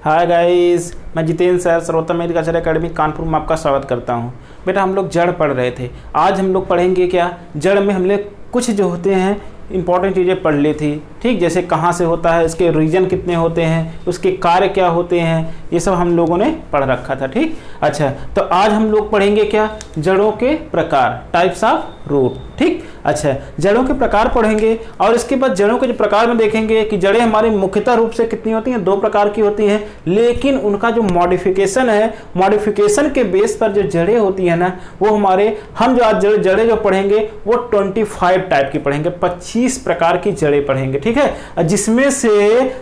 Hi guys, मैं Jitendra sir सर्वोत्तम agriculture academy Kanpur में आपका स्वागत करता हूं। बेटा हम लोग जड़ पढ़ रहे थे, आज हम लोग पढ़ेंगे क्या। जड़ में हमने कुछ जो होते हैं इंपॉर्टेंट चीज़ें पढ़ ली थी, ठीक, जैसे कहाँ से होता है, इसके रीजन कितने होते हैं, उसके कार्य क्या होते हैं, ये सब हम लोगों ने पढ़ रखा था। ठीक, अच्छा तो आज हम लोग पढ़ेंगे क्या, जड़ों के प्रकार, टाइप्स ऑफ रूट। ठीक, अच्छा जड़ों के प्रकार पढ़ेंगे और इसके बाद जड़ों के जो प्रकार में देखेंगे कि जड़ें हमारी मुख्यतः रूप से कितनी होती हैं, 2 प्रकार की होती हैं, लेकिन उनका जो मॉडिफिकेशन है, मॉडिफिकेशन के बेस पर जो जड़ें होती हैं ना, वो हम जो आज जड़ें जो पढ़ेंगे वो 25 टाइप की पढ़ेंगे, 25 प्रकार की जड़ें पढ़ेंगे। ठीक है, जिसमें से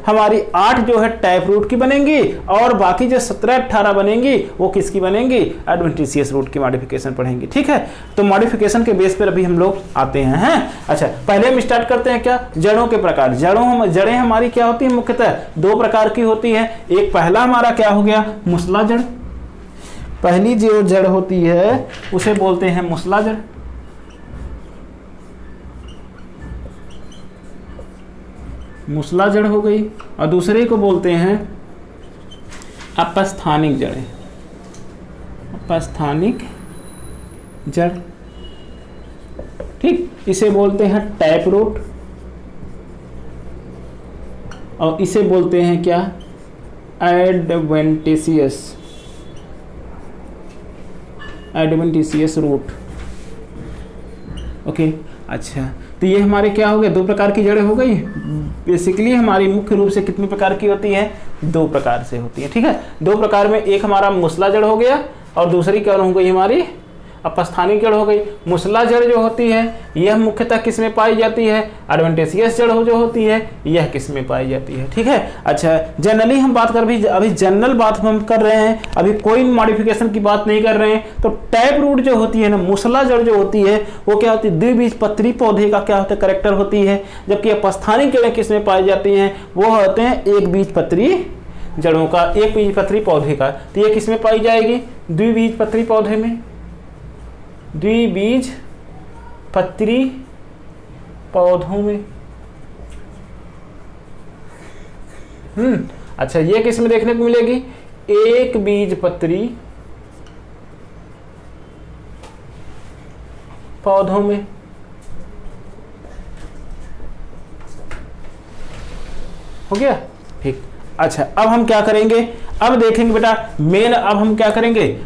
हमारी 8 जो है टाइप रूट की बनेंगी और बाकी जो 17-18 बनेंगी वो किसकी बनेंगी, एडवेंटिशियस रूट की मॉडिफिकेशन पढ़ेंगे। ठीक है, तो मॉडिफिकेशन के बेस पर अभी हम लोग आते हैं। अच्छा पहले हम स्टार्ट करते हैं क्या, जड़ों के प्रकार। जड़ें हमारी क्या होती है, मुख्यतः 2 प्रकार की होती है। एक पहला हमारा क्या हो गया, मूसला जड़। पहली जो जड़ होती है उसे बोलते हैं मूसला जड़। मूसला जड़ हो गई, और दूसरे को बोलते हैं अपस्थानिक जड़ें। अपस्थानिक जड़, ठीक, इसे बोलते हैं टैप रूट और इसे बोलते हैं क्या, एडवेंटिशियस रूट। ओके, अच्छा तो ये हमारे क्या हो गए, 2 प्रकार की जड़ें हो गई। बेसिकली हमारी मुख्य रूप से कितनी प्रकार की होती है, 2 प्रकार से होती है। ठीक है, 2 प्रकार में एक हमारा मूसला जड़ हो गया और दूसरी क्या हो गई, हमारी अपस्थानिक जड़ हो गई। मूसला जड़ जो होती है यह मुख्यतः किस में पाई जाती है, एडवेंटिशियस जड़ जो होती है यह किस में पाई जाती है। ठीक है, अच्छा जनरली हम बात कर अभी जनरल बात हम कर रहे हैं, अभी कोई मॉडिफिकेशन की बात नहीं कर रहे हैं। तो टैप रूट जो होती है ना, मूसला जड़ जो होती है वो क्या होती है, द्विबीजपत्री पौधे का क्या होता है, करेक्टर होती है। जबकि अपस्थानिक जड़ें किस में पाई जाती हैं, वो होते हैं एक बीजपत्री जड़ों का, एक बीजपत्री पौधे का। तो ये किस में पाई जाएगी, द्विबीजपत्री पौधे में, द्विबीजपत्री पौधों में। अच्छा ये किस में देखने को मिलेगी, एक बीजपत्री पौधों में। हो गया, ठीक। अच्छा अब हम क्या करेंगे, अब देखेंगे बेटा मेन, अब हम क्या करेंगे,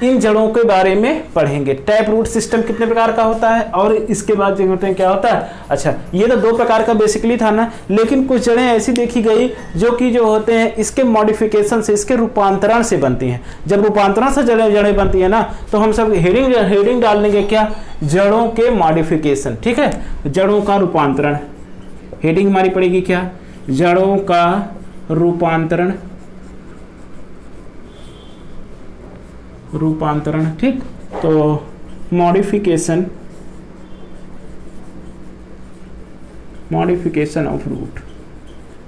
इन जड़ों के बारे में पढ़ेंगे। टैप रूट सिस्टम कितने प्रकार का होता है और इसके बाद जो होते हैं क्या होता है। अच्छा ये तो 2 प्रकार का बेसिकली था ना, लेकिन कुछ जड़ें ऐसी देखी गई जो कि जो होते हैं इसके मॉडिफिकेशन से, इसके रूपांतरण से बनती हैं। जब रूपांतरण से जड़ें बनती है ना, तो हम सब हेडिंग डाल देंगे क्या, जड़ों के मॉडिफिकेशन। ठीक है, जड़ों का रूपांतरण, हेडिंग हमारी पड़ेगी क्या, जड़ों का रूपांतरण। ठीक, तो मॉडिफिकेशन ऑफ रूट।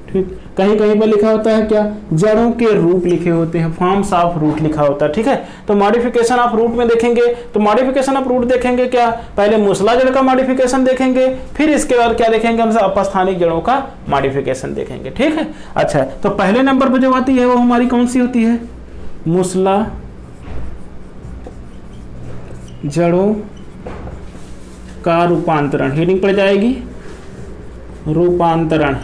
ठीक, कहीं कहीं पर लिखा होता है क्या, जड़ों के रूप लिखे होते हैं, फॉर्म्स ऑफ रूट लिखा होता है। ठीक है, तो मॉडिफिकेशन ऑफ रूट में देखेंगे, तो मॉडिफिकेशन ऑफ रूट देखेंगे क्या, पहले मूसला जड़ का मॉडिफिकेशन देखेंगे, फिर इसके बाद क्या देखेंगे, हम अपस्थानिक जड़ों का मॉडिफिकेशन देखेंगे। ठीक है, अच्छा तो पहले नंबर पर जो आती है वो हमारी कौन सी होती है, मूसला जड़ों का रूपांतरण। हेडिंग पड़ जाएगी रूपांतरण।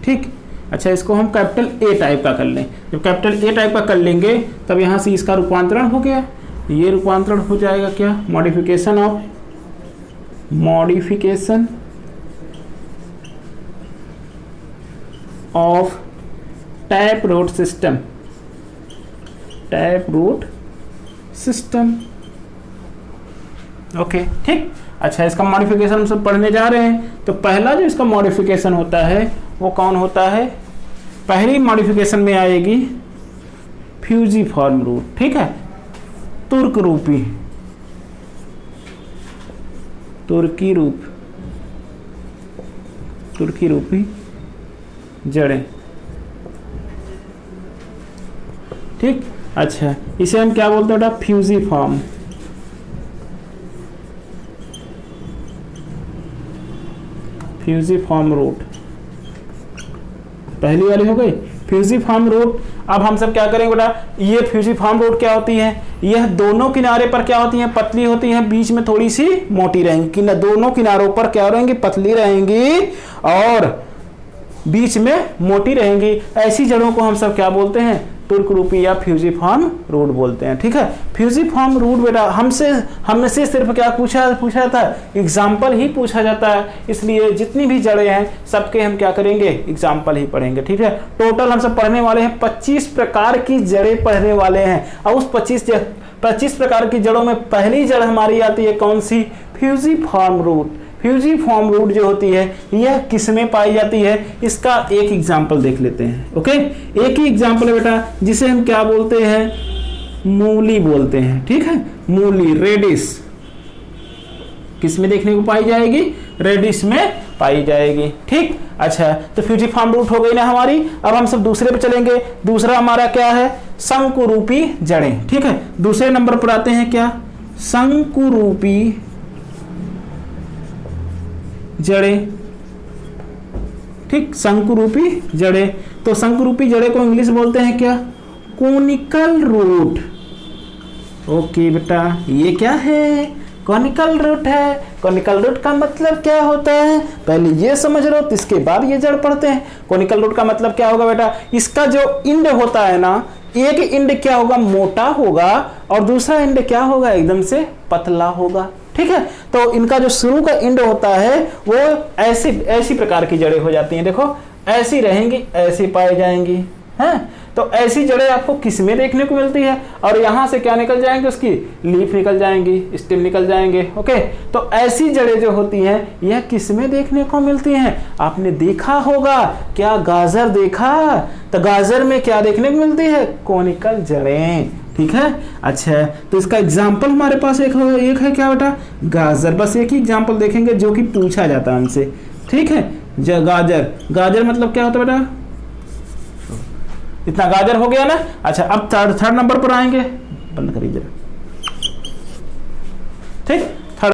ठीक, अच्छा इसको हम कैपिटल ए टाइप का कर लें। जब कैपिटल ए टाइप का कर लेंगे तब यहां से इसका रूपांतरण हो गया, ये रूपांतरण हो जाएगा क्या, modification of tap root system. Okay, ठीक। अच्छा इसका मॉडिफिकेशन हम सब पढ़ने जा रहे हैं। तो पहला जो इसका मॉडिफिकेशन होता है वो कौन होता है, पहली मॉडिफिकेशन में आएगी फ्यूजिफॉर्म रूट। ठीक है, तुर्की रूपी जड़ें। ठीक, अच्छा इसे हम क्या बोलते हैं बेटा, फ्यूजिफॉर्म। फ्यूजिफॉर्म रूट पहली वाली हो गई। Fusiform root. अब हम सब क्या करेंगे बेटा, ये फ्यूजिफॉर्म रूट क्या होती है, यह दोनों किनारे पर क्या होती है, पतली होती है, बीच में थोड़ी सी मोटी रहेंगी, कि दोनों किनारों पर क्या रहेंगी, पतली रहेंगी और बीच में मोटी रहेंगी। ऐसी जड़ों को हम सब क्या बोलते हैं, तुर्करूपी या फ्यूजिफॉर्म रूट बोलते हैं। ठीक है, फ्यूजिफॉर्म रूट बेटा हमसे सिर्फ क्या पूछा था, एग्जाम्पल ही पूछा जाता है, इसलिए जितनी भी जड़ें हैं सबके हम क्या करेंगे, एग्जाम्पल ही पढ़ेंगे। ठीक है, टोटल हम सब पढ़ने वाले हैं 25 प्रकार की जड़ें पढ़ने वाले हैं, और उस 25 प्रकार की जड़ों में पहली जड़ हमारी आती है कौन सी, फ्यूजिफॉर्म रूट। फ्यूजिफॉर्म रूट जो होती है यह किस में पाई जाती है, इसका एक एग्जाम्पल देख लेते हैं। ओके, एक ही एग्जाम्पल है बेटा, जिसे हम क्या बोलते हैं, मूली बोलते हैं। ठीक है, मूली, रेडिश, किस में देखने को पाई जाएगी, रेडिश में पाई जाएगी। ठीक, अच्छा, तो फ्यूजिफॉर्म रूट हो गई ना हमारी। अब हम सब दूसरे पे चलेंगे। दूसरा हमारा क्या है, शंकुरूपी जड़ें। ठीक है, दूसरे नंबर पर आते हैं क्या, शंकुरूपी जड़ें। ठीक, शंकुरूपी जड़ें, तो शंकुरूपी जड़ें को इंग्लिश बोलते हैं क्या, कोनिकल रूट। ओके बेटा, ये क्या है, कोनिकल रूट है। कोनिकल रूट का मतलब क्या होता है, पहले ये समझ लो, तो इसके बाद ये जड़ पढ़ते हैं। कोनिकल रूट का मतलब क्या होगा बेटा, इसका जो इंड होता है ना, एक इंड क्या होगा, मोटा होगा, और दूसरा इंड क्या होगा, एकदम से पतला होगा। ठीक है, तो इनका जो शुरू का इंड होता है वो ऐसी प्रकार की जड़ें हो जाती हैं। देखो ऐसी रहेंगी, ऐसी पाई जाएंगी, हैं। तो ऐसी जड़ें आपको किस में देखने को मिलती है, और यहां से क्या निकल जाएंगे, उसकी लीफ निकल जाएंगी, स्टेम निकल जाएंगे। ओके, तो ऐसी जड़ें जो होती हैं यह किस में देखने को मिलती हैं, आपने देखा होगा क्या, गाजर देखा, तो गाजर में क्या देखने को मिलती है, कोनिकल जड़ें। ठीक है, अच्छा, तो इसका एग्जाम्पल हमारे पास एक है क्या बेटा, गाजर। बस एक ही एग्जाम्पल देखेंगे जो कि पूछा जाता है हमसे। ठीक है, गाजर मतलब क्या होता है बेटा, इतना गाजर हो गया ना। अच्छा, अब थर्ड नंबर पर आएंगे, बंद करिए जरा। ठीक, थर्ड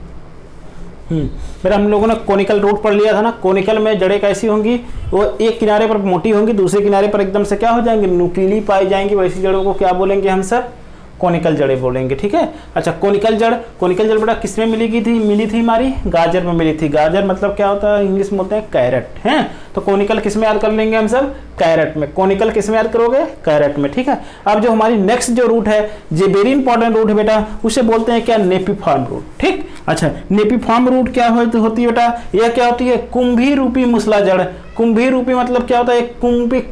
बेटा हम लोगों ने कोनिकल रूट पढ़ लिया था ना। कोनिकल में जड़ें कैसी होंगी, वो एक किनारे पर मोटी होंगी, दूसरे किनारे पर एकदम से क्या हो जाएंगे, नुकीली पाई जाएंगी। वैसी जड़ों को क्या बोलेंगे हम सब, कोनिकल जड़ें बोलेंगे। ठीक है, अच्छा, कोनिकल जड़ बेटा किस में मिली थी हमारी, गाजर में मिली थी। गाजर मतलब क्या होता है, इंग्लिश में बोलते हैं कैरेट, हैं। तो कोनिकल किस में याद कर लेंगे हम सब, कैरेट में। कोनिकल किस में याद करोगे, कैरेट में। ठीक है, अब जो हमारी नेक्स्ट जो रूट है, जो वेरी इंपॉर्टेंट रूट है बेटा, उसे बोलते हैं क्या, नेपिफॉर्म रूट। ठीक, अच्छा, नेपिफॉर्म रूट क्या होती है बेटा, यह क्या होती है, कुंभी रूपी मूसला जड़। कुंभी रूपी मतलब क्या होता है,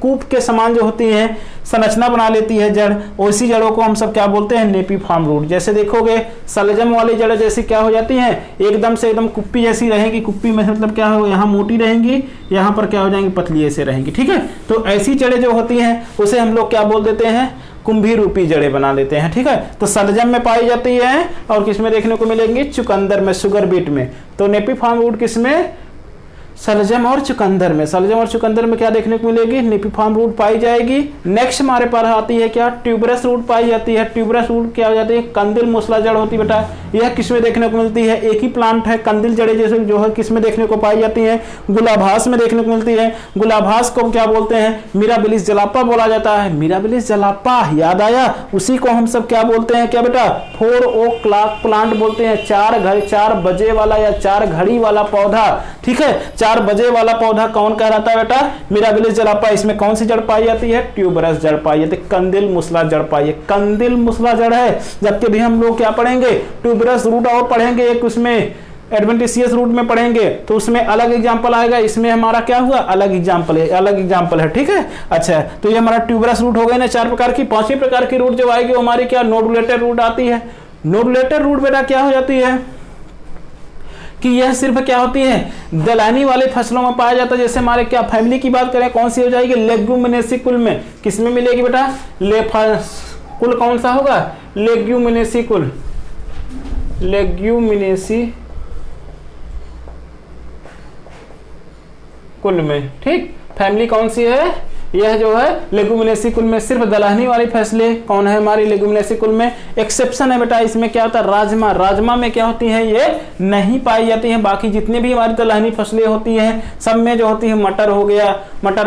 कूप के समान जो होती है संरचना बना लेती है जड़, उसी जड़ों को हम सब क्या बोलते हैं, नेपिफॉर्म रूट। जैसे देखोगे सलजम वाली जड़ जैसी क्या हो जाती हैं, एकदम से एकदम कुप्पी जैसी रहेगी। कुप्पी में मतलब क्या हो, यहाँ मोटी रहेंगी, यहाँ पर क्या हो जाएंगी, पतली ऐसे रहेंगी। ठीक है, तो ऐसी जड़ें जो होती हैं उसे हम लोग क्या बोल देते हैं, कुंभी रूपी जड़ें बना देते हैं। ठीक है, तो सलजम में पाई जाती है, और किस में देखने को मिलेंगी, चुकंदर में, शुगर बीट में। तो नेपिफॉर्म रूट किस में, सलजम और चुकंदर में। सलजम और चुकंदर में क्या देखने को मिलेगी, नेपिफॉर्म रूट पाई जाएगी। नेक्स्ट हमारे पास आती है क्या, ट्यूबरस रूट पाई जाती है। ट्यूबरस रूट क्या हो जाती है, कंदिल मूसला जड़ होती है बेटा। यह किस में देखने को मिलती है, एक ही प्लांट है, कंदिल जड़ें जैसे जो है किस में देखने को पाई जाती है, गुलाभास में देखने को मिलती है। गुलाभास को क्या बोलते हैं, मिराबिलिस जलापा बोला जाता है। मिराबिलिस जलापा याद आया, उसी को हम सब क्या बोलते हैं, क्या बेटा, 4 ओ क्लॉक प्लांट बोलते हैं। 4 बजे वाला या 4 घड़ी वाला पौधा। ठीक है, 4 बजे वाला पौधा कौन कहलाता है बेटा, मिराबिलिस जलापा। इसमें कौन सी जड़ पाई जाती है, ट्यूबरस जड़ पाई जाती है, कंदिल मूसला जड़ पाई है, कंदिल मूसला जड़ है। जबकि भी हम लोग क्या पढ़ेंगे, ट्यूबरस रूट और पढ़ेंगे, एक उसमें एडवेंटिशियस रूट में पढ़ेंगे, तो उसमें अलग एग्जांपल आएगा। इसमें हमारा क्या हुआ, अलग एग्जांपल है। ठीक है, अच्छा, तो ये हमारा ट्यूबरस रूट हो गए ना 4 प्रकार की। 5वीं प्रकार की रूट जब आएगी वो हमारी क्या, नोडुलेटेड रूट आती है। नोडुलेटेड रूट बेटा क्या हो जाती है कि यह सिर्फ क्या होती है, दलहनी वाले फसलों में पाया जाता है। जैसे हमारे क्या फैमिली की बात करें, कौन सी हो जाएगी, लेग्यूमिनेसी कुल में। किस में मिलेगी बेटा, कुल कौन सा होगा, लेग्यूमिनेसी कुल, लेग्यूमिनेसी कुल में। ठीक, फैमिली कौन सी है, यह जो है लेगुमिनेसी कुल में सिर्फ दलहनी वाली फसलें कौन है हमारी लेगुमिनेसी कुल में। एक्सेप्शन है बेटा, इसमें क्या होता है राजमा, राजमा में क्या होती है ये नहीं पाई जाती है। बाकी जितने भी हमारी दलहनी फसलें होती हैं सब में जो होती है मटर हो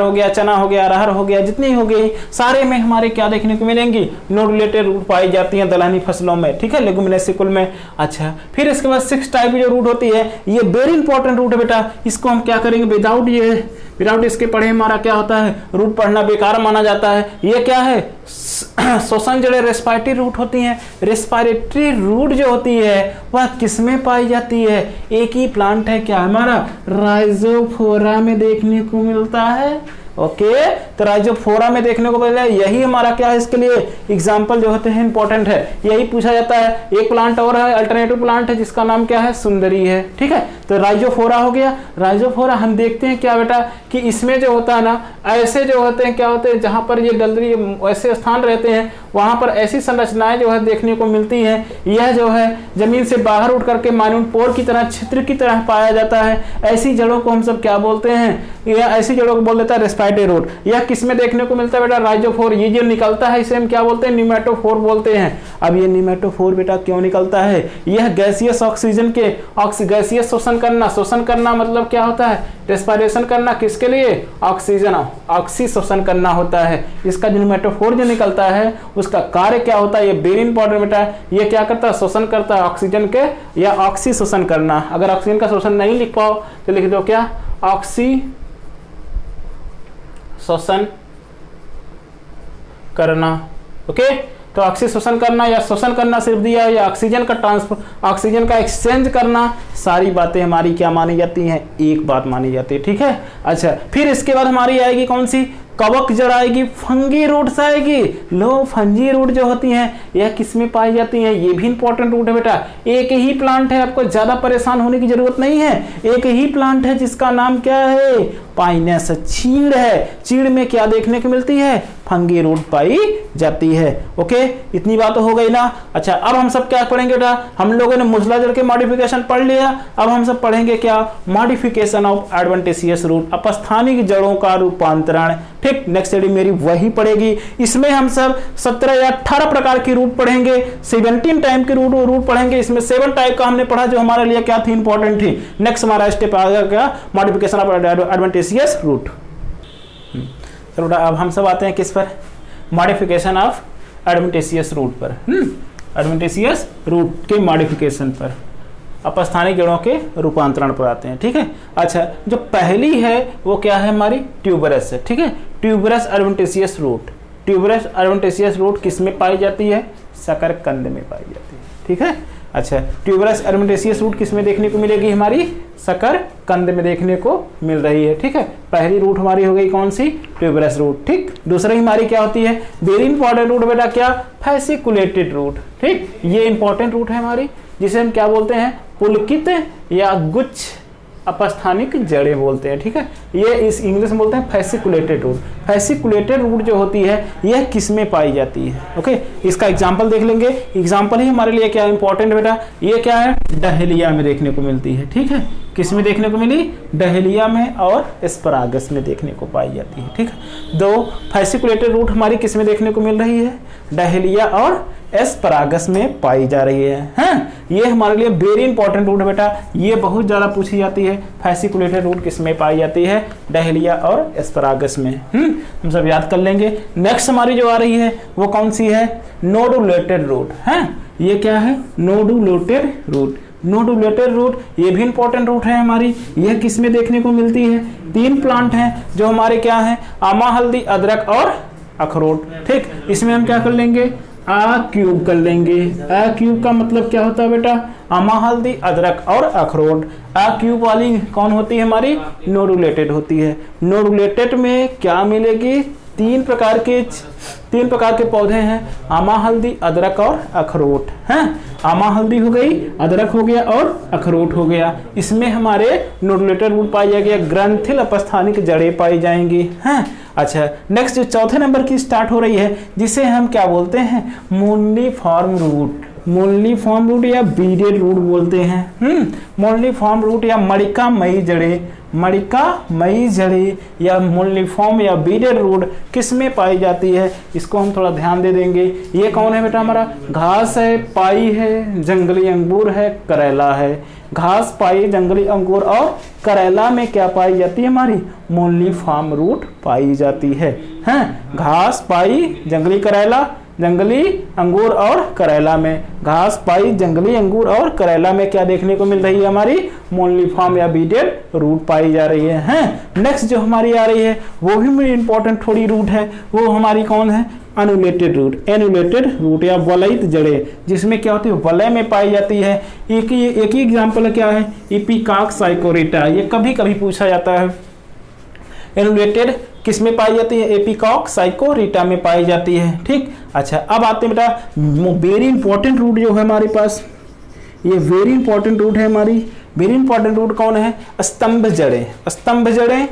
गया, चना हो गया, अरहर हो गया, जितनी हो गई सारे में हमारे क्या देखने को मिलेंगी नोडुलेटेड रूट पाई जाती हैं दलहनी फसलों में, ठीक है, लेगुमिनेसी कुल में। अच्छा, फिर इसके बाद 6 टाइप की जो रूट होती है ये वेरी इंपॉर्टेंट रूट है बेटा, इसको हम क्या करेंगे विदाउट इसके पढ़े हमारा क्या होता है रूट पढ़ना बेकार माना जाता है। ये क्या है श्वसन जड़ें रेस्पिरेटरी रूट होती हैं। रेस्पिरेटरी रूट जो होती है वह किसमें पाई जाती है, एक ही प्लांट है क्या हमारा राइजोफोरा में देखने को मिलता है। ओके, तो राइजोफोरा में देखने को मिलता है, यही हमारा क्या है इसके लिए एग्जाम्पल जो होते हैं इंपॉर्टेंट है, यही पूछा जाता है। एक प्लांट और है अल्टरनेटिव प्लांट है जिसका नाम क्या है सुंदरी है, ठीक है। तो राइजोफोरा हो गया। राइजोफोरा हम देखते हैं क्या बेटा कि इसमें जो होता है ना ऐसे जो होते हैं क्या होते हैं जहां पर ये डलरी ऐसे स्थान रहते हैं वहां पर ऐसी संरचनाएं जो है देखने को मिलती हैं। यह जो है जमीन से बाहर उठ करके माइन्यूट पोर की तरह छिद्र की तरह पाया जाता है। ऐसी जड़ों को हम सब क्या बोलते हैं, या ऐसी जड़ों को बोल देता है रेस्पिरेटरी रूट। यह किसमें देखने को मिलता है बेटा राइजोफोर, ये जो निकलता है इसे हम क्या बोलते हैं निमेटोफोर बोलते हैं। अब ये निमेटोफोर बेटा क्यों निकलता है, यह गैसियस ऑक्सीजन के गैसियस शोषण करना मतलब क्या होता है रेस्पिरेशन करना, किसके लिए ऑक्सीजन ऑक्सी शोषण करना होता है। इसका जो निमेटोफोर जो निकलता है उसका कार्य क्या होता है, ये वेरी इंपॉर्टेंट बेटा, ये क्या करता है शोषण करता है ऑक्सीजन के या ऑक्सी शोषण करना। अगर ऑक्सीजन का शोषण नहीं लिख पाओ तो लिख दो क्या ऑक्सी शोषण करना। ओके, तो ऑक्सी शोषण करना या शोषण करना सिर्फ दिया है, या ऑक्सीजन का ट्रांसफर ऑक्सीजन का एक्सचेंज करना, सारी बातें हमारी क्या मानी जाती हैं एक बात मानी जाती है, ठीक है। अच्छा, फिर इसके बाद हमारी आएगी कौन सी कवक जड़ आएगी, फंगी रूट्स आएगी। लो फंगी रूट जो होती हैं यह किसमें पाई जाती हैं, ये भी इंपॉर्टेंट रूट है बेटा। एक ही प्लांट है, आपको ज्यादा परेशान होने की जरूरत नहीं है, एक ही प्लांट है जिसका नाम क्या है पाइनस चीड़ है। चीड़ में क्या देखने को मिलती है फंगी रूट पाई जाती है। ओके, इतनी बात तो हो गई ना। अच्छा, अब हम सब क्या पढ़ेंगे बेटा, हम लोगों ने मूसलाधार के मॉडिफिकेशन पढ़ लिया, अब हम सब पढ़ेंगे क्या मॉडिफिकेशन ऑफ एडवेंटिशियस रूट, अपस्थानिक जड़ों का रूपांतरण। ठीक, नेक्स्ट स्टडी मेरी वही पड़ेगी। इसमें हम सब 17 या 18 प्रकार की रूट पढ़ेंगे, 17 टाइप की रूट पढ़ेंगे। इसमें 7 टाइप का हमने पढ़ा जो हमारे लिए क्या थी इंपॉर्टेंट थी। नेक्स्ट हमारा स्टेप आ गया क्या मॉडिफिकेशन ऑफ एडवेंटिशियस रूट। चलो अब हम सब आते हैं किस पर मॉडिफिकेशन ऑफ एडवेंटिशियस रूट पर। एडवेंटिशियस रूट के मॉडिफिकेशन पर, अपस्थानिक जड़ों के रूपांतरण पर आते हैं। ठीक है, अच्छा, जो पहली है वो क्या है हमारी ट्यूबरस है। ठीक है, tuberous adventitious root. Tuberous adventitious root किस में पाई जाती है, शकरकंद में पाई जाती है। ठीक है, अच्छा, ट्यूबरस एडवेंटिशियस रूट किस में देखने को मिलेगी, हमारी शकरकंद में देखने को मिल रही है। ठीक है, पहली रूट हमारी हो गई कौन सी ट्यूबरस रूट। ठीक, दूसरी हमारी क्या होती है वेरी इंपॉर्टेंट रूट बेटा, क्या फैसिकुलेटेड रूट। ठीक, ये इंपॉर्टेंट रूट है हमारी, जिसे हम क्या बोलते हैं पुलकित या गुच्छ अपस्थानिक जड़ें बोलते हैं। ठीक है, ये इस इंग्लिश में बोलते हैं फैसिकुलेटेड रूट। फैसिकुलेटेड रूट जो होती है यह किस में पाई जाती है। ओके, इसका एग्जांपल देख लेंगे। एग्जांपल ही हमारे लिए क्या इंपॉर्टेंट बेटा, ये क्या है डहेलिया में देखने को मिलती है। ठीक है, किस में देखने को मिली, डहेलिया में और एस्परागस में देखने को पाई जाती है। ठीक है, दो फैसिकुलेटेड रूट हमारी किस में देखने को मिल रही है, डहेलिया और एस्परागस में पाई जा रही है। हैं? ये हमारे लिए वेरी इंपॉर्टेंट रूट है बेटा, ये बहुत ज्यादा पूछी जाती है। फैसिकुलेटेड रूट किस में पाई जाती है, डहेलिया और एस्परागस में। हम सब याद कर लेंगे। नेक्स्ट हमारी जो आ रही है वो कौन सी है, नोडुलेटेड रूट। हैं? ये क्या है नोडुलेटेड रूट। नोडुलेटेड रूट ये भी इंपॉर्टेंट रूट है हमारी, यह किस में देखने को मिलती है, 3 प्लांट हैं जो हमारे क्या हैं आमा, हल्दी, अदरक और अखरोट। ठीक, इसमें हम क्या कर लेंगे आ क्यूब कर लेंगे। आ क्यूब का मतलब क्या होता है बेटा, आमा, हल्दी, अदरक और अखरोट। आ क्यूब वाली कौन होती है हमारी, नोडुलेटेड होती है। नोडुलेटेड में क्या मिलेगी, 3 प्रकार के पौधे हैं, आमा, हल्दी, अदरक और अखरोट। हैं, आमा हल्दी हो गई, अदरक हो गया और अखरोट हो गया। इसमें हमारे नोडुलेटेड रूट पाई जाएगी, ग्रंथिल अपस्थानिक जड़ें पाई जाएंगी। हैं, अच्छा, नेक्स्ट जो चौथे नंबर की स्टार्ट हो रही है जिसे हम क्या बोलते हैं मुंडीफॉर्म रूट। मोल्लीफॉर्म रूट या बीडेड रूट बोलते हैं। मोल्लीफॉर्म रूट या मणिकामयी जड़ें, मणिकामयी जड़ें या मोल्लीफॉर्म या बीडेड रूट किस में पाई जाती है, इसको हम थोड़ा ध्यान दे देंगे। ये कौन है बेटा हमारा, घास है, पाई है, जंगली अंगूर है, करेला है। घास, पाई, जंगली अंगूर और करेला में क्या पाई जाती है हमारी, मोल्लीफॉर्म रूट पाई जाती है। हैं, घास, पाई, जंगली करेला, जंगली अंगूर और करेला में, घास, पाई, जंगली अंगूर और करेला में क्या देखने को मिल रही है हमारी, मोल्लीफॉर्म या बीडेड रूट पाई जा रही है। हैं, नेक्स्ट जो हमारी आ रही है वो भी मेरी इंपॉर्टेंट थोड़ी रूट है, वो हमारी कौन है, एनुलेटेड रूट। एनुलेटेड रूट या वलयित जड़ें, जिसमें क्या होती है, वलय में पाई जाती है। एक ही एग्जाम्पल क्या है, इपिकॉक साइकोरिटा, ये कभी कभी पूछा जाता है। एनुलेटेड किस में पाई जाती है, एपिकॉक साइकोरिटा में पाई जाती है। ठीक, अच्छा अब आते हैं बेटा वेरी इंपॉर्टेंट रूट जो है हमारे पास, ये वेरी इंपॉर्टेंट रूट है हमारी। वेरी इंपॉर्टेंट रूट कौन है, स्तंभ जड़ें। स्तंभ जड़ें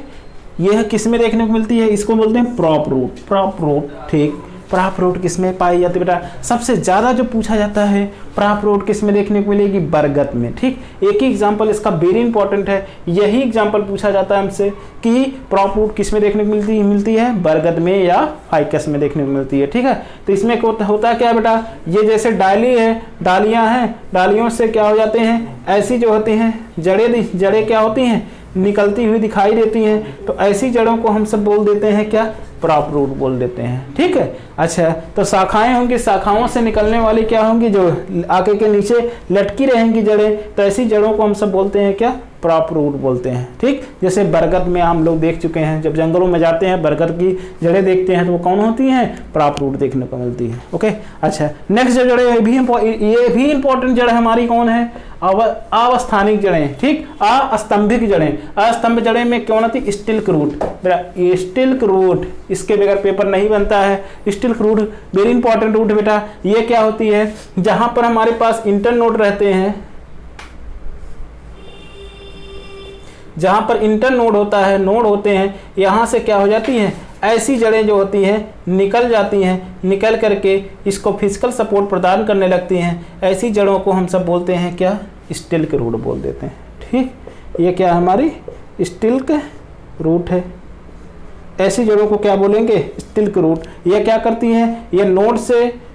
यह किस में देखने को मिलती है, इसको बोलते हैं प्रॉप रूट। प्रॉप रूट, ठीक, प्राप रूट किस में पाई जाती है बेटा, सबसे ज्यादा जो पूछा जाता है प्राप रूट किस में देखने को मिलेगी, बरगद में। ठीक, एक ही एग्जांपल इसका वेरी इंपॉर्टेंट है, यही एग्जांपल पूछा जाता है हमसे कि प्राप रूट किस में देखने को मिलती है, बरगद में या फाइकस में देखने को मिलती है। ठीक है, तो इसमें होता क्या बेटा, ये जैसे डाली है, डालियां हैं, डालियों से क्या हो जाते हैं, ऐसी जो होती हैं जड़ें क्या होती हैं, निकलती हुई दिखाई देती हैं, तो ऐसी जड़ों को हम सब बोल देते हैं क्या, प्रॉप रूट बोल देते हैं। ठीक है, अच्छा तो शाखाएं होंगी, शाखाओं से निकलने वाली क्या होंगी, जो आगे के नीचे लटकी रहेंगी जड़ें, तो ऐसी जड़ों को हम सब बोलते हैं क्या, प्रॉप रूट बोलते हैं। ठीक, जैसे बरगद में हम लोग देख चुके हैं, जब जंगलों में जाते हैं बरगद की जड़ें देखते हैं तो वो कौन होती हैं, प्रॉप रूट देखने को मिलती है। ओके, अच्छा नेक्स्ट जो जड़ें ये भी इंपॉर्टेंट जड़ हमारी कौन है, अवस्थानिक जड़ें। ठीक, अस्तंभिक जड़ें। अस्तंभ जड़ें में कौन होती, स्टिल्क रूट। बेटा स्टिल्क रूट, इसके बगैर पेपर नहीं बनता है। स्टिल्क रूट वेरी इंपॉर्टेंट रूट बेटा, ये क्या होती है, जहां पर हमारे पास इंटरनोड रहते हैं, जहां पर इंटरनोड होता है, नोड होते हैं, यहां से क्या हो जाती हैं, ऐसी जड़ें जो होती हैं निकल जाती हैं, निकल करके इसको फिजिकल सपोर्ट प्रदान करने लगती हैं। ऐसी जड़ों को हम सब बोलते हैं क्या, स्टिल्क रूट बोल देते हैं। ठीक, ये क्या हमारी स्टिल्क रूट है। ऐसी जड़ों को क्या बोलेंगे, स्टिल्क रूट। ये क्या करती हैं, ये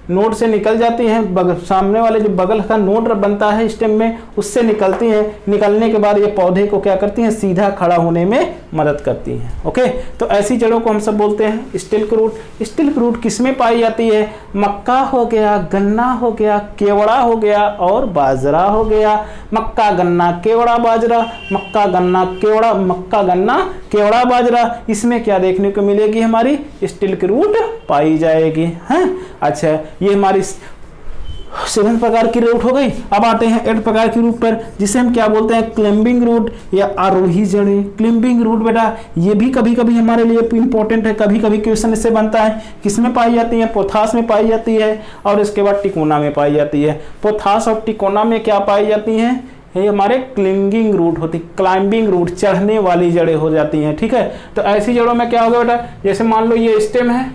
नोड से निकल जाती हैं, सामने वाले जो बगल का नोड बनता है स्टेम में, उससे निकलती हैं। निकलने के बाद ये पौधे को क्या करती हैं, सीधा खड़ा होने में मदद करती हैं। ओके, तो ऐसी जड़ों को हम सब बोलते हैं स्टिल्क रूट। स्टिल्क रूट किस में पाई जाती है, मक्का हो गया, गन्ना हो गया, केवड़ा हो गया और बाजरा हो गया। मक्का, गन्ना, केवड़ा, बाजरा, मक्का, गन्ना, केवड़ा, मक्का, गन्ना, केवड़ा, बाजरा, इसमें क्या देखने को मिलेगी, हमारी स्टिल्क रूट पाई जाएगी। हैं, अच्छा ये हमारी 7 प्रकार की रूट हो गई। अब आते हैं 8 प्रकार की रूट पर, जिसे हम क्या बोलते हैं, क्लाइंबिंग रूट या आरोही जड़ें। क्लाइंबिंग रूट बेटा ये भी कभी कभी हमारे लिए इंपॉर्टेंट है, कभी कभी क्वेश्चन इससे बनता है। किसमें पाई जाती है, पोथास में पाई जाती है और इसके बाद टिकोना में पाई जाती है। पोथास और टिकोना में क्या पाई जाती हैं, ये हमारे क्लिंगिंग रूट होती, क्लाइंबिंग रूट, चढ़ने वाली जड़ें हो जाती हैं। ठीक है, तो ऐसी जड़ों में क्या होगा बेटा, जैसे मान लो ये स्टेम है,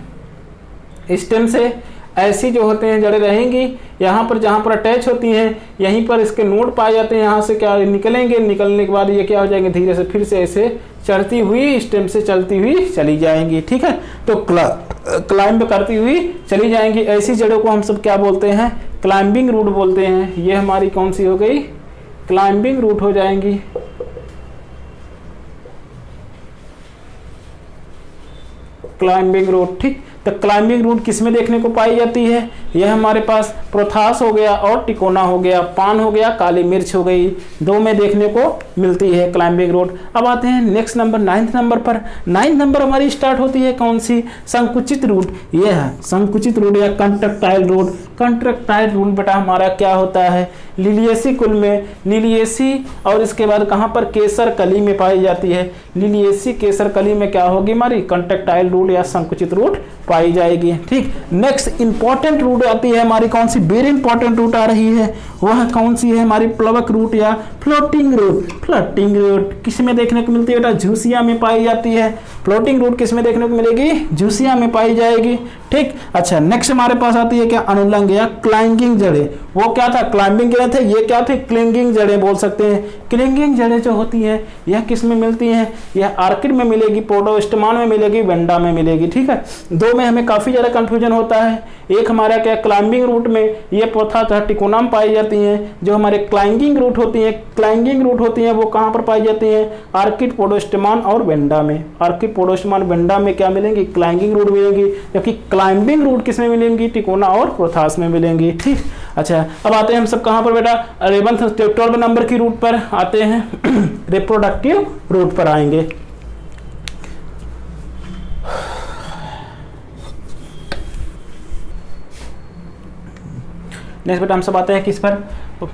स्टेम से ऐसी जो होते हैं जड़ें रहेंगी, यहाँ पर जहाँ पर अटैच होती हैं, यहीं पर इसके नोड पाए जाते हैं, यहाँ से क्या निकलेंगे, निकलने के बाद ये क्या हो जाएंगे, धीरे से फिर से ऐसे चढ़ती हुई स्टेम से चलती हुई चली जाएंगी। ठीक है, तो क्लाइंब करती हुई चली जाएंगी। ऐसी जड़ों को हम सब क्या बोलते हैं, क्लाइंबिंग रूट बोलते हैं। ये हमारी कौन सी हो गई, क्लाइंबिंग रूट हो जाएंगी। क्लाइंबिंग रूट, ठीक, तो क्लाइंबिंग रूट किसमें देखने को पाई जाती है, यह हमारे पास प्रोथास हो गया और टिकोना हो गया, पान हो गया, काली मिर्च हो गई, 2 में देखने को मिलती है क्लाइंबिंग रूट। अब आते हैं नेक्स्ट नंबर 9th नंबर पर। 9th नंबर हमारी स्टार्ट होती है कौन सी, संकुचित रूट। यह है संकुचित रूट या कंट्रक्टाइल रूट। कंट्रक्टाइल रूट बेटा हमारा क्या होता है, लिलिएसी कुल में, लिलिएसी और इसके बाद कहाँ पर, केसर कली में पाई जाती है। लिलिएसी केसर कली में क्या होगी हमारी, कंट्रक्टाइल रूट या संकुचित रूट पाई पाई जाएगी। ठीक, नेक्स्ट इंपॉर्टेंट रूट आती है हमारी, कौन सी वेरी इंपॉर्टेंट रूट आ रही है, वह कौन सी है हमारी, प्लवक रूट या फ्लोटिंग रूट। फ्लोटिंग रूट किस में देखने को मिलती है बेटा, झुसिया में पाई जाती है। फ्लोटिंग रूट किस में देखने को मिलेगी, झुसिया में पाई जाएगी। ठीक, अच्छा नेक्स्ट हमारे पास आती है क्या, अनुलंघ या क्लाइंगिंग जड़ें। वो क्या था, क्लाइंबिंग जड़ें थे, ये क्या थे, क्लिंगिंग जड़ें बोल सकते हैं। क्लिंगिंग जड़ें जो होती हैं यह किस में मिलती हैं, यह आर्किड में मिलेगी, पोडोस्टमान में मिलेगी, वेंडा में मिलेगी। ठीक है, दो में हमें काफी ज्यादा कंफ्यूजन होता है। एक हमारा क्या, क्लाइंबिंग रूट में ये पौधा टिकोना में पाई जाती हैं। जो हमारे क्लाइंगिंग रूट होती हैं, क्लाइंगिंग रूट होती हैं वो कहाँ पर पाई जाती हैं, आर्किड, पोडोस्टमान और वेंडा में। आर्किड, पोडोस्टमान, वेंडा में क्या मिलेंगी, क्लाइंगिंग रूट मिलेंगी, जबकि क्लाइंबिंग रूट किस में मिलेंगी, टिकोना और प्रोथास में मिलेंगी। ठीक, अच्छा अब आते हैं हम सब कहाँ पर बेटा, 12 नंबर की रूट पर आते हैं रिप्रोडक्टिव रूट पर आएंगे। नेक्स्ट बेटा हम सब आते हैं किस पर,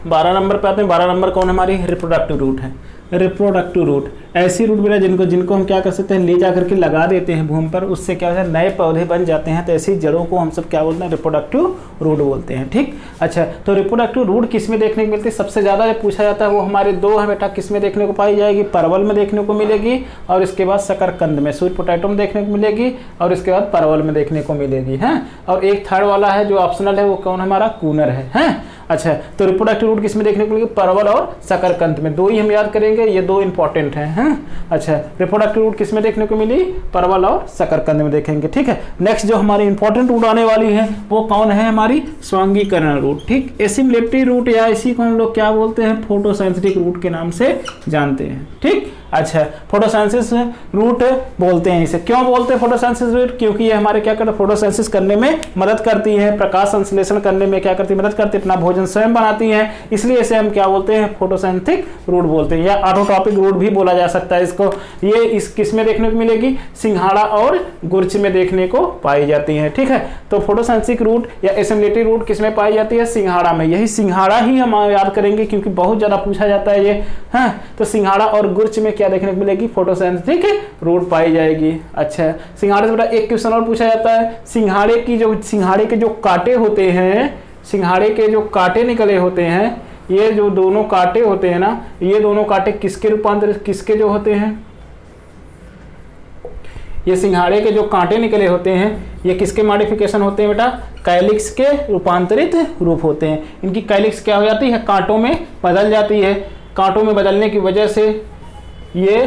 12 नंबर पे आते हैं। 12 नंबर कौन हमारी, रिप्रोडक्टिव रूट है। रिप्रोडक्टिव रूट ऐसी रूट बेटा जिनको हम क्या कर सकते हैं, ले जा करके लगा देते हैं भूमि पर, उससे क्या होता है, नए पौधे बन जाते हैं। तो ऐसी जड़ों को हम सब क्या बोलते हैं, रिप्रोडक्टिव रूट बोलते हैं। ठीक, अच्छा तो रिप्रोडक्टिव रूट किस में देखने को मिलती है, सबसे ज़्यादा जब पूछा जाता है वो हमारे दो है बेटा, किस में देखने को पाई जाएगी, परवल में देखने को मिलेगी, और इसके बाद शकरकंद में, स्वीट पोटैटो में देखने को मिलेगी, और इसके बाद परवल में देखने को मिलेगी। है, और एक थर्ड वाला है जो ऑप्शनल है, वो कौन हमारा, कूनर है। अच्छा तो रिप्रोडक्टिव रूट किस में देखने को मिलेगी, परवल और शकरकंद में। दो ही हम याद करेंगे, ये दो इंपॉर्टेंट हैं। अच्छा रिप्रोडक्टिव रूट किस में देखने को मिली, परवल और शकरकंद में देखेंगे। ठीक है, नेक्स्ट जो हमारी इंपॉर्टेंट रूट आने वाली है वो कौन है, हमारी स्वांगीकरण रूट। ठीक, एसिमिलेटरी रूट या इसी को हम लोग क्या बोलते हैं, फोटोसिंथेटिक रूट के नाम से जानते हैं। ठीक, अच्छा फोटोसिंथेसिस रूट बोलते हैं इसे। क्यों बोलते हैं फोटोसिंथेसिस रूट, क्योंकि ये हमारे क्या करते हैं, फोटोसिंथेसिस करने में मदद करती है, प्रकाश संश्लेषण करने में क्या करती है, मदद करती है, अपना भोजन स्वयं बनाती है, इसलिए इसे हम क्या बोलते हैं, फोटोसिंथेटिक रूट बोलते हैं, या ऑटोट्रॉपिक रूट भी बोला जा सकता है इसको। ये इस किस में देखने को मिलेगी, सिंघाड़ा और गुर्च में देखने को पाई जाती है। ठीक है, तो फोटोसिंथेटिक रूट या एसिमिलेटरी रूट किस में पाई जाती है, सिंघाड़ा में। यही सिंघाड़ा ही हम याद करेंगे क्योंकि बहुत ज्यादा पूछा जाता है ये। हाँ, तो सिंघाड़ा और गुर्च में क्या देखने को मिलेगी, फोटोसिंथेटिक रूट पाई जाएगी। अच्छा सिंघाड़े से बेटा एक क्वेश्चन और पूछा जाता है, सिंघाड़े के जो कांटे होते हैं, सिंघाड़े के जो कांटे निकले होते हैं, ये जो दोनों कांटे होते हैं ना, ये दोनों कांटे किसके रूपांतरित, किसके जो होते हैं, ये सिंघाड़े के जो कांटे निकले होते हैं ये किसके मॉडिफिकेशन होते हैं बेटा, कैलिक्स के रूपांतरित रूप होते हैं। इनकी कैलिक्स क्या हो जाती है, कांटों में बदल जाती है। कांटों में बदलने की वजह से ये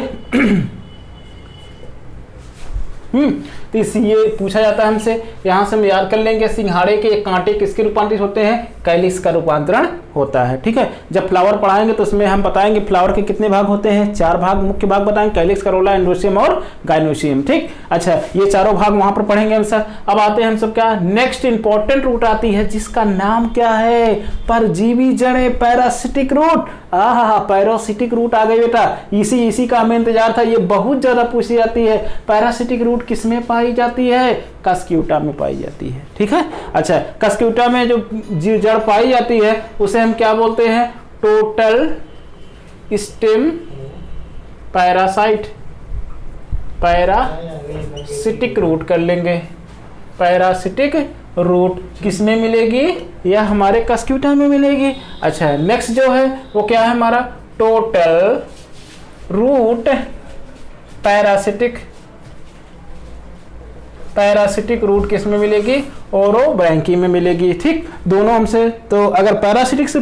तो ये पूछा जाता है हमसे, यहाँ से हम याद कर लेंगे, सिंघाड़े के कांटे किसके रूपांतरित होते हैं, कैलिक्स का रूपांतरण होता है। ठीक है, जब फ्लावर पढ़ाएंगे तो उसमें हम बताएंगे फ्लावर के कितने भाग होते हैं, 4 भाग, मुख्य भाग बताएंगे, कैलिक्स, करोला, एंड्रोसियम और गाइनोसियम। ठीक, अच्छा ये चारों भाग वहां पर पढ़ेंगे हम सर। अब आते हैं हम सब क्या, नेक्स्ट इंपॉर्टेंट रूट आती है जिसका नाम क्या है, परजीवी जड़ें, पैरासिटिक रूट। पैरासिटिक रूट आ गई बेटा, इसी का हमें इंतजार था, ये बहुत ज्यादा पूछी जाती है। पैरासिटिक रूट किसमें पाई जाती है, कस्क्यूटा में पाई जाती है। ठीक है, अच्छा कस्क्यूटा में जो जड़ पाई जाती है उसे हम क्या बोलते हैं, total stem parasite, parasitic root कर लेंगे। पैरासिटिक रूट किस में मिलेगी, यह हमारे कस्क्यूटा में मिलेगी। अच्छा नेक्स्ट जो है वो क्या है हमारा, टोटल रूट पैरासिटिक रूट किस में मिलेगी, ओरोब्रैंकी में मिलेगी। ठीक, दोनों हमसे, तो अगर पैरासिटिक से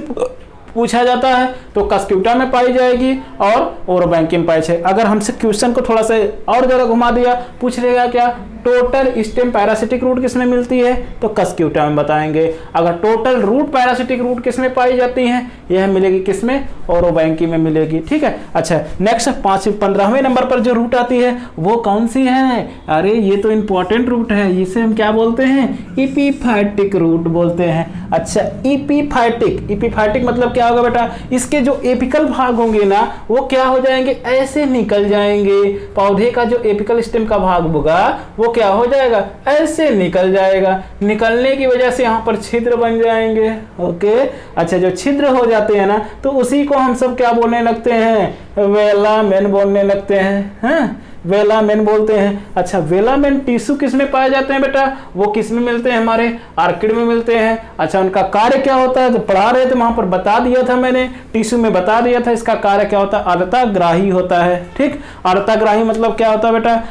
पूछा जाता है तो कस्क्यूटा में पाई जाएगी और ओरोब्रैंकी में पाई जाएगी। अगर हमसे क्वेश्चन को थोड़ा सा और जगह घुमा दिया, पूछ लेगा क्या, टोटल स्टेम पैरासिटिक रूट किसमें मिलती है, तो कस्क्यूटा में बताएंगे। अगर टोटल रूट पैरासिटिक रूट किसमें पाई जाती है, यह मिलेगी किसमें, ओरोब्रैंकी में मिलेगी। ठीक है, अच्छा नेक्स्ट 15वें नंबर पर जो रूट आती है वो कौन सी है, अरे ये तो इंपॉर्टेंट रूट है, इसे हम क्या बोलते हैं, इपीफाइटिक रूट बोलते हैं। अच्छा इपीफाइटिक मतलब क्या होगा बेटा, इसके जो एपिकल भाग होंगे ना वो क्या हो जाएंगे, ऐसे निकल जाएंगे। पौधे का जो एपिकल स्टेम का भाग होगा वो क्या हो जाएगा, ऐसे निकल जाएगा। निकलने की वजह से यहाँ पर छिद्र बन जाएंगे। ओके, अच्छा जो छिद्र हो जाते हैं ना तो उसी को हम सब क्या बोलने लगते हैं, वेलामेन बोलने लगते हैं। वेलामेन बोलते हैं। अच्छा, वेलामेन टिश्यू किस में पाए जाते हैं बेटा? वो किस में मिलते हैं? हमारे आर्किड में मिलते हैं। अच्छा, उनका कार्य क्या होता है? जो पढ़ा रहे थे वहां पर बता दिया था मैंने, टिश्यू में बता दिया था इसका कार्य क्या होता है, अर्धताग्राही होता है। ठीक, अर्धताग्राही मतलब क्या होता है बेटा?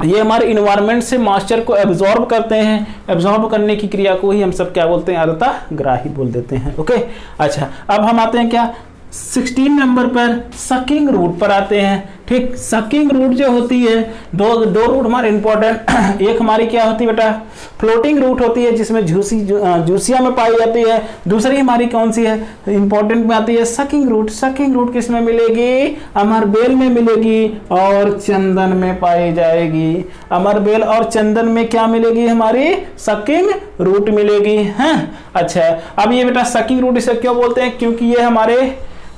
ये हमारे इन्वायरमेंट से मॉइस्चर को एब्जॉर्ब करते हैं, एब्जॉर्ब करने की क्रिया को ही हम सब क्या बोलते हैं, अर्धताग्राही बोल देते हैं। ओके, अच्छा अब हम आते हैं क्या 16 नंबर पर सकिंग रूट पर आते हैं। ठीक, सकिंग रूट जो होती है, दो रूट हमारे इंपॉर्टेंट, एक हमारी क्या होती है बेटा, फ्लोटिंग रूट होती है जिसमें जूसिया में पाई जाती है। दूसरी हमारी कौन सी है, इंपॉर्टेंट में आती है सकिंग रूट। सकिंग रूट किस में मिलेगी? अमरबेल में मिलेगी और चंदन में पाई जाएगी। अमरबेल और चंदन में क्या मिलेगी? हमारी सकिंग रूट मिलेगी। हैं, अच्छा अब ये बेटा सकिंग रूट इसे क्यों बोलते हैं? क्योंकि ये हमारे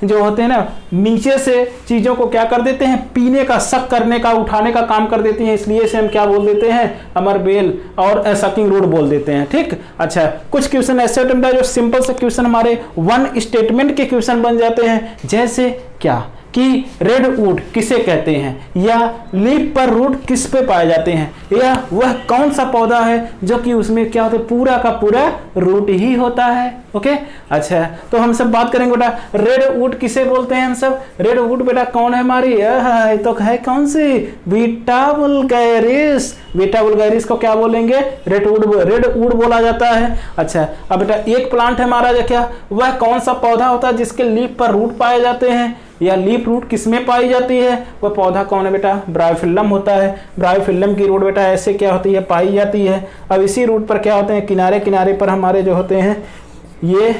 जो होते हैं ना, नीचे से चीजों को क्या कर देते हैं, पीने का, सक करने का, उठाने का काम कर देती हैं, इसलिए इसे हम क्या बोल देते हैं, अमरबेल और सकिंग रूट बोल देते हैं। ठीक, अच्छा कुछ क्वेश्चन ऐसे होते हैं जो सिंपल से क्वेश्चन हमारे वन स्टेटमेंट के क्वेश्चन बन जाते हैं। जैसे क्या कि रेड वुड किसे कहते हैं, या लीफ पर रूट किस पे पाए जाते हैं, या वह कौन सा पौधा है जो कि उसमें क्या होता है, पूरा का पूरा रूट ही होता है। ओके, अच्छा तो हम सब बात करेंगे बेटा रेड वुड किसे बोलते हैं। हम सब रेड वुड बेटा कौन है हमारी, तो है कौन सी, बीटा वल्गैरिस। बीटा वल्गैरिस को क्या बोलेंगे, रेड वुड बोला जाता है। अच्छा अब बेटा एक प्लांट है हमारा, क्या वह कौन सा पौधा होता है जिसके लीफ पर रूट पाए जाते हैं, या लीफ रूट किसमें पाई जाती है, वह पौधा कौन है बेटा, ब्रायोफिल्लम होता है। ब्रायोफिल्लम की रूट बेटा ऐसे क्या होती है, पाई जाती है। अब इसी रूट पर क्या होते हैं, किनारे किनारे पर हमारे जो होते हैं ये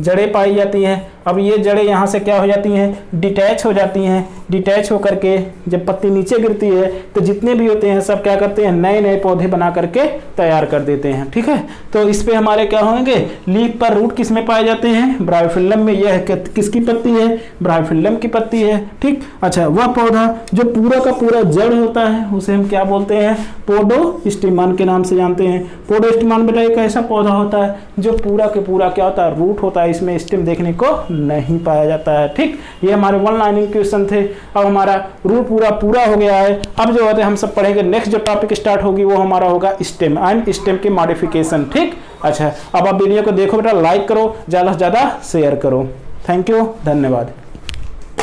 जड़ें पाई जाती हैं। अब ये जड़ें यहाँ से क्या हो जाती हैं, डिटैच हो जाती हैं। डिटैच होकर के जब पत्ती नीचे गिरती है तो जितने भी होते हैं सब क्या करते हैं, नए नए पौधे बना करके तैयार कर देते हैं। ठीक है, तो इस पे हमारे क्या होंगे, लीफ पर रूट किस में पाए जाते हैं, ब्रायोफिल्लम में। यह किसकी पत्ती है, ब्रायोफिल्लम की पत्ती है। ठीक, अच्छा वह पौधा जो पूरा का पूरा जड़ होता है उसे हम क्या बोलते हैं, पोडोस्टिमन के नाम से जानते हैं। पोडोस्टिमन बेटा एक ऐसा पौधा होता है जो पूरा के पूरा क्या होता है, रूट होता है, इसमें स्टेम देखने को नहीं पाया जाता है। ठीक, ये हमारे वन लाइनिंग क्वेश्चन थे। अब हमारा रूट पूरा हो गया है। अब जो होते हैं हम सब पढ़ेंगे, नेक्स्ट जो टॉपिक स्टार्ट होगी वो हमारा होगा स्टेम एंड स्टेम की मॉडिफिकेशन। ठीक, अच्छा अब आप वीडियो को देखो बेटा, लाइक करो, ज़्यादा से ज़्यादा शेयर करो। थैंक यू, धन्यवाद।